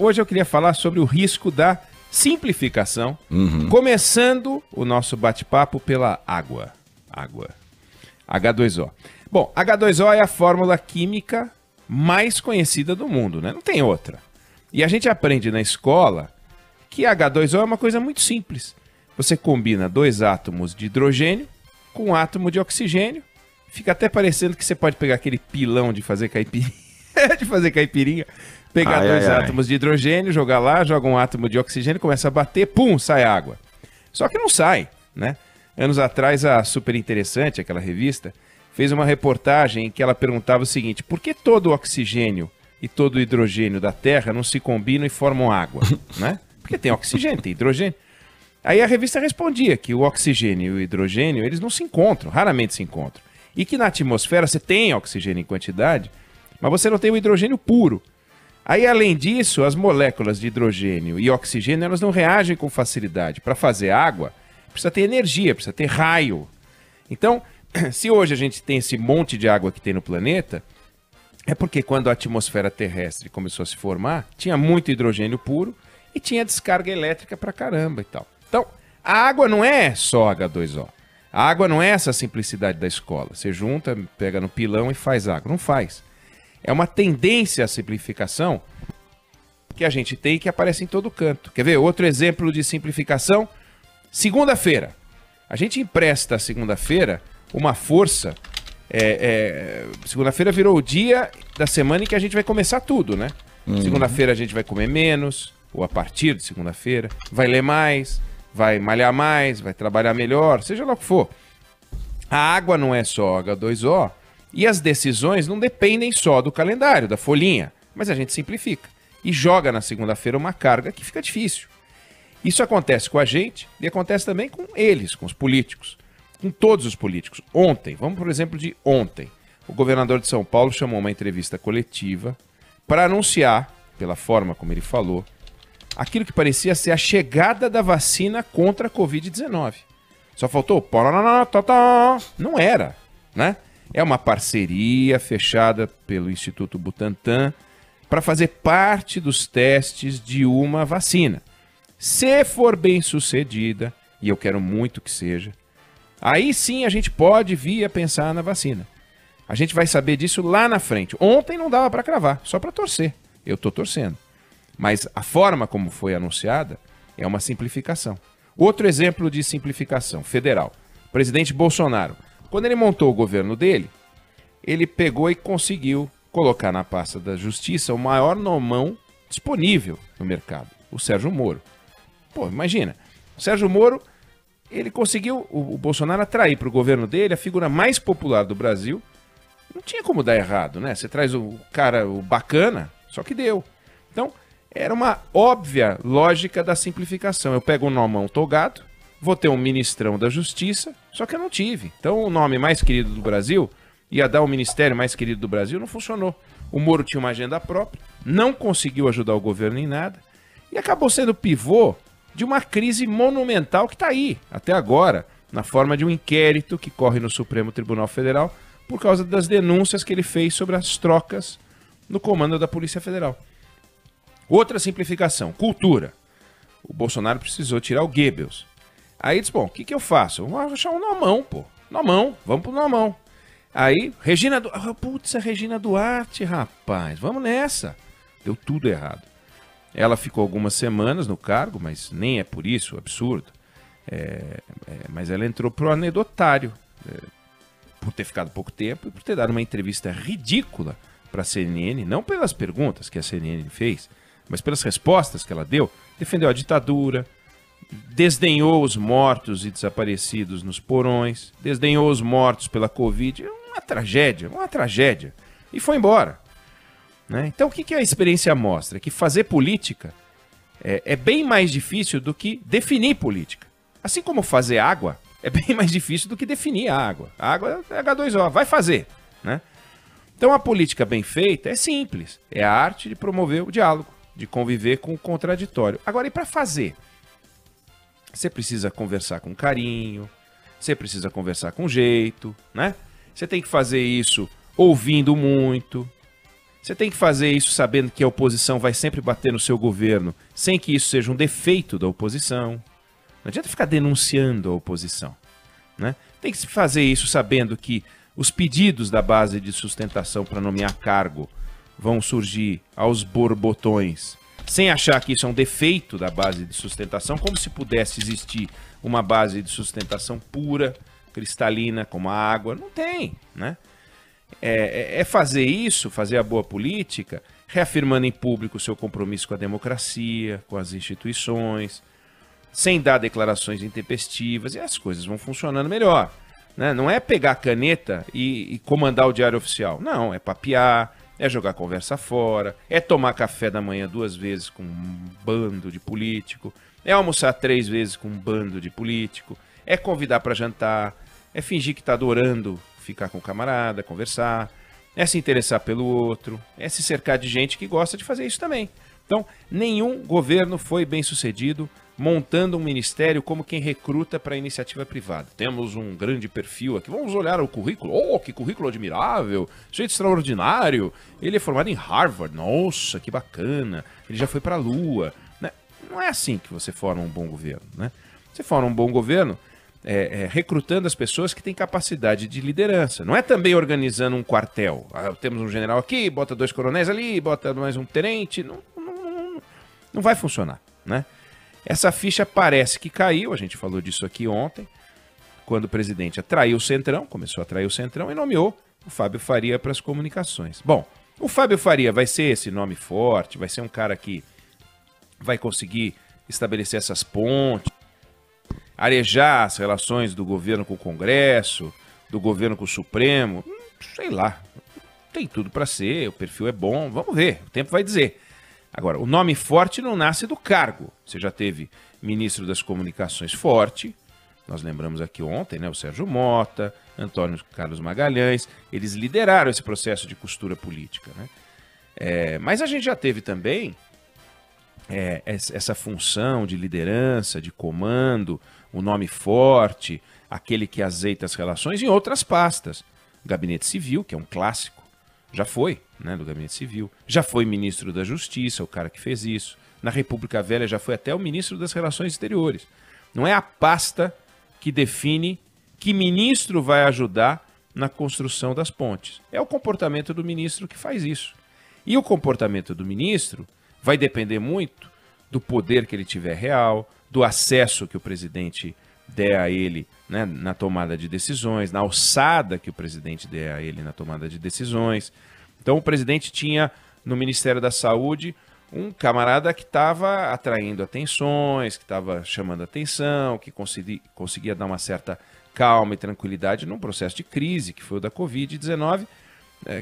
Hoje eu queria falar sobre o risco da simplificação, começando o nosso bate-papo pela água. H2O. Bom, H2O é a fórmula química mais conhecida do mundo, né? Não tem outra. E a gente aprende na escola que H2O é uma coisa muito simples. Você combina dois átomos de hidrogênio com um átomo de oxigênio. Fica até parecendo que você pode pegar aquele pilão de fazer caipirinha, pegar dois átomos de hidrogênio, jogar lá, joga um átomo de oxigênio, começa a bater, pum, sai água. Só que não sai, né? Anos atrás, a Super Interessante, aquela revista, fez uma reportagem em que ela perguntava o seguinte: por que todo o oxigênio e todo o hidrogênio da Terra não se combinam e formam água, né? Porque tem oxigênio, tem hidrogênio. Aí a revista respondia que o oxigênio e o hidrogênio, eles não se encontram, raramente se encontram. E que na atmosfera você tem oxigênio em quantidade, mas você não tem o hidrogênio puro. Aí, além disso, as moléculas de hidrogênio e oxigênio, elas não reagem com facilidade. Para fazer água, precisa ter energia, precisa ter raio. Então, se hoje a gente tem esse monte de água que tem no planeta, é porque quando a atmosfera terrestre começou a se formar, tinha muito hidrogênio puro e tinha descarga elétrica pra caramba e tal. Então, a água não é só H2O. A água não é essa simplicidade da escola. Você junta, pega no pilão e faz água. Não faz. É uma tendência à simplificação que a gente tem e que aparece em todo canto. Quer ver? Outro exemplo de simplificação? Segunda-feira. A gente empresta a segunda-feira uma força. Segunda-feira virou o dia da semana em que a gente vai começar tudo, né? Segunda-feira a gente vai comer menos, ou a partir de segunda-feira, vai ler mais, vai malhar mais, vai trabalhar melhor, seja lá o que for. A água não é só H2O. E as decisões não dependem só do calendário, da folhinha, mas a gente simplifica e joga na segunda-feira uma carga que fica difícil. Isso acontece com a gente e acontece também com eles, com os políticos, com todos os políticos. Ontem, vamos por exemplo de ontem, o governador de São Paulo chamou uma entrevista coletiva para anunciar, pela forma como ele falou, aquilo que parecia ser a chegada da vacina contra a Covid-19. Só faltou... Não era, né? É uma parceria fechada pelo Instituto Butantan para fazer parte dos testes de uma vacina. Se for bem sucedida, e eu quero muito que seja, aí sim a gente pode vir a pensar na vacina. A gente vai saber disso lá na frente. Ontem não dava para cravar, só para torcer. Eu estou torcendo. Mas a forma como foi anunciada é uma simplificação. Outro exemplo de simplificação federal. O presidente Bolsonaro. Quando ele montou o governo dele, ele pegou e conseguiu colocar na pasta da Justiça o maior nomão disponível no mercado, o Sérgio Moro. Pô, imagina, o Sérgio Moro, ele conseguiu, o Bolsonaro atrair para o governo dele a figura mais popular do Brasil. Não tinha como dar errado, né? Você traz o cara, o bacana, só que deu. Então, era uma óbvia lógica da simplificação. Eu pego um nomão togado, vou ter um ministrão da Justiça, só que eu não tive. Então o nome mais querido do Brasil, ia dar o ministério mais querido do Brasil, não funcionou. O Moro tinha uma agenda própria, não conseguiu ajudar o governo em nada e acabou sendo pivô de uma crise monumental que está aí, até agora, na forma de um inquérito que corre no Supremo Tribunal Federal por causa das denúncias que ele fez sobre as trocas no comando da Polícia Federal. Outra simplificação, cultura. O Bolsonaro precisou tirar o Goebbels. Aí disse, bom, o que eu faço? Vamos achar um nomão, pô. Nomão, vamos pro nomão. Aí, Regina Duarte. Putz, a Regina Duarte, rapaz, vamos nessa. Deu tudo errado. Ela ficou algumas semanas no cargo, mas nem é por isso, absurdo. Mas ela entrou pro anedotário. Por ter ficado pouco tempo e por ter dado uma entrevista ridícula para a CNN, não pelas perguntas que a CNN fez, mas pelas respostas que ela deu. Defendeu a ditadura, desdenhou os mortos e desaparecidos nos porões, desdenhou os mortos pela Covid. Uma tragédia. E foi embora. Né? Então o que a experiência mostra? Que fazer política é bem mais difícil do que definir política. Assim como fazer água é bem mais difícil do que definir a água. A água é H2O, vai fazer. Né? Então a política bem feita é simples. É a arte de promover o diálogo, de conviver com o contraditório. Agora, e para fazer? Você precisa conversar com carinho, você precisa conversar com jeito, né? Você tem que fazer isso ouvindo muito. Você tem que fazer isso sabendo que a oposição vai sempre bater no seu governo, sem que isso seja um defeito da oposição. Não adianta ficar denunciando a oposição, né? Tem que fazer isso sabendo que os pedidos da base de sustentação para nomear cargo vão surgir aos borbotões, sem achar que isso é um defeito da base de sustentação, como se pudesse existir uma base de sustentação pura, cristalina, como a água. Não tem, né? É fazer isso, fazer a boa política, reafirmando em público o seu compromisso com a democracia, com as instituições, sem dar declarações intempestivas, e as coisas vão funcionando melhor, né? Não é pegar a caneta e comandar o diário oficial. Não, é papear, é jogar conversa fora, é tomar café da manhã 2 vezes com um bando de político, é almoçar 3 vezes com um bando de político, é convidar para jantar, é fingir que está adorando ficar com o camarada, conversar, é se interessar pelo outro, é se cercar de gente que gosta de fazer isso também. Então, nenhum governo foi bem sucedido montando um ministério como quem recruta para a iniciativa privada. Temos um grande perfil aqui, vamos olhar o currículo. Oh, que currículo admirável, jeito extraordinário. Ele é formado em Harvard, nossa, que bacana. Ele já foi para a Lua. Né? Não é assim que você forma um bom governo, né? Você forma um bom governo recrutando as pessoas que têm capacidade de liderança. Não é também organizando um quartel. Temos um general aqui, bota 2 coronéis ali, bota mais um tenente. Não vai funcionar, né? Essa ficha parece que caiu, a gente falou disso aqui ontem, quando o presidente atraiu o Centrão, começou a atrair o Centrão e nomeou o Fábio Faria para as comunicações. Bom, o Fábio Faria vai ser esse nome forte, vai ser um cara que vai conseguir estabelecer essas pontes, arejar as relações do governo com o Congresso, do governo com o Supremo, sei lá, tem tudo para ser, o perfil é bom, vamos ver, o tempo vai dizer. Agora, o nome forte não nasce do cargo. Você já teve ministro das comunicações forte, nós lembramos aqui ontem, né, o Sérgio Mota, Antônio Carlos Magalhães, eles lideraram esse processo de costura política, né? Mas a gente já teve também essa função de liderança, de comando, o nome forte, aquele que azeita as relações em outras pastas. Gabinete Civil, que é um clássico, já foi, né, do Gabinete Civil. Já foi ministro da Justiça, o cara que fez isso. Na República Velha já foi até o ministro das Relações Exteriores. Não é a pasta que define que ministro vai ajudar na construção das pontes. É o comportamento do ministro que faz isso. E o comportamento do ministro vai depender muito do poder que ele tiver real, do acesso que o presidente der a ele, né, na tomada de decisões, na alçada que o presidente der a ele na tomada de decisões. Então o presidente tinha no Ministério da Saúde um camarada que estava atraindo atenções, que estava chamando atenção, que conseguia dar uma certa calma e tranquilidade num processo de crise, que foi o da Covid-19,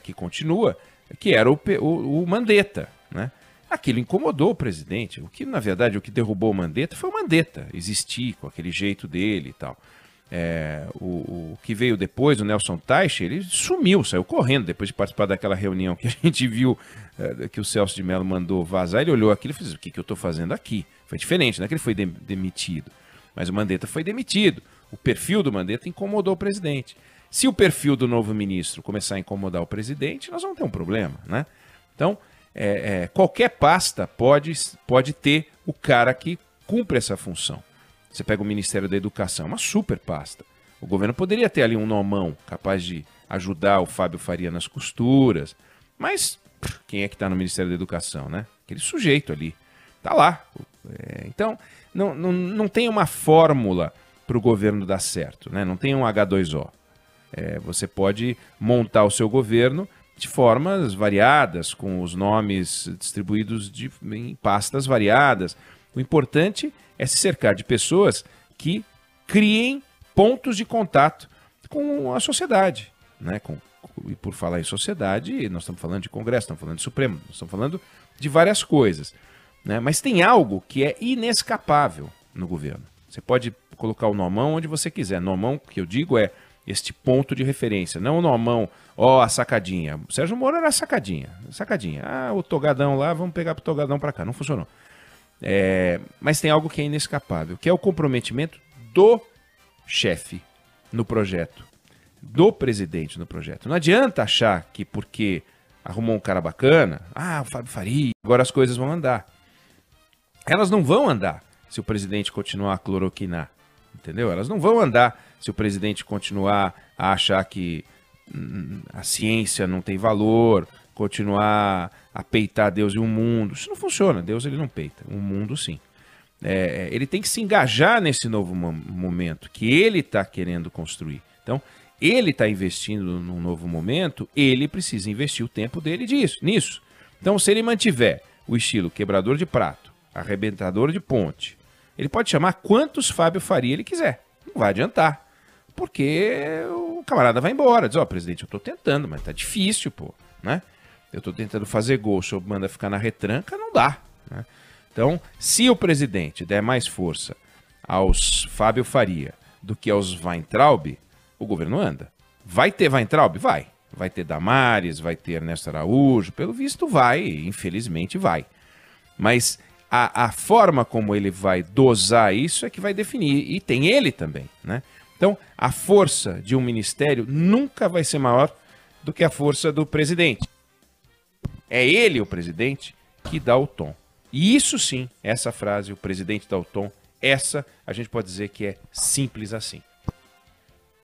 que continua, que era o Mandetta, né? Aquilo incomodou o presidente. O que, na verdade, o que derrubou o Mandetta foi o Mandetta existir com aquele jeito dele e tal. O que veio depois, o Nelson Teich, ele sumiu, saiu correndo depois de participar daquela reunião que a gente viu, que o Celso de Mello mandou vazar. Ele olhou aquilo e fez: o que eu estou fazendo aqui? Foi diferente, não é que ele foi demitido, mas o Mandetta foi demitido. O perfil do Mandetta incomodou o presidente. Se o perfil do novo ministro começar a incomodar o presidente, nós vamos ter um problema, né? Então, qualquer pasta pode ter o cara que cumpre essa função. Você pega o Ministério da Educação, uma super pasta. O governo poderia ter ali um nomão capaz de ajudar o Fábio Faria nas costuras, mas quem é que está no Ministério da Educação, né? Aquele sujeito ali, está lá. Então, não tem uma fórmula para o governo dar certo, né? Não tem um H2O. Você pode montar o seu governo de formas variadas, com os nomes distribuídos em pastas variadas. O importante é se cercar de pessoas que criem pontos de contato com a sociedade, né? E por falar em sociedade, nós estamos falando de Congresso, estamos falando de Supremo, nós estamos falando de várias coisas, né? Mas tem algo que é inescapável no governo. Você pode colocar o nomão onde você quiser. Nomão, que eu digo, é este ponto de referência, não o nomão, a sacadinha. O Sérgio Moro era a sacadinha. O togadão lá, vamos pegar pro togadão para cá. Não funcionou. Mas tem algo que é inescapável, que é o comprometimento do chefe no projeto, do presidente no projeto. Não adianta achar que porque arrumou um cara bacana, o Fábio Faria, agora as coisas vão andar. Elas não vão andar se o presidente continuar a cloroquinar, entendeu? Elas não vão andar se o presidente continuar a achar que a ciência não tem valor, continuar a peitar Deus e o mundo. Isso não funciona, Deus ele não peita, o mundo sim. Ele tem que se engajar nesse novo momento que ele está querendo construir. Então, ele está investindo num novo momento, ele precisa investir o tempo dele nisso. Então, se ele mantiver o estilo quebrador de prato, arrebentador de ponte, ele pode chamar quantos Fábio Faria ele quiser. Não vai adiantar, porque o camarada vai embora. Diz, presidente, eu estou tentando, mas tá difícil, pô, né? Eu estou tentando fazer gol, o senhor manda ficar na retranca, não dá, né? Então, se o presidente der mais força aos Fábio Faria do que aos Weintraub, o governo anda. Vai ter Weintraub? Vai. Vai ter Damares, vai ter Ernesto Araújo, pelo visto vai, infelizmente vai. Mas a forma como ele vai dosar isso é que vai definir, e tem ele também, né? Então, a força de um ministério nunca vai ser maior do que a força do presidente. É ele, o presidente, que dá o tom. E isso sim, essa frase, o presidente dá o tom, essa a gente pode dizer que é simples assim.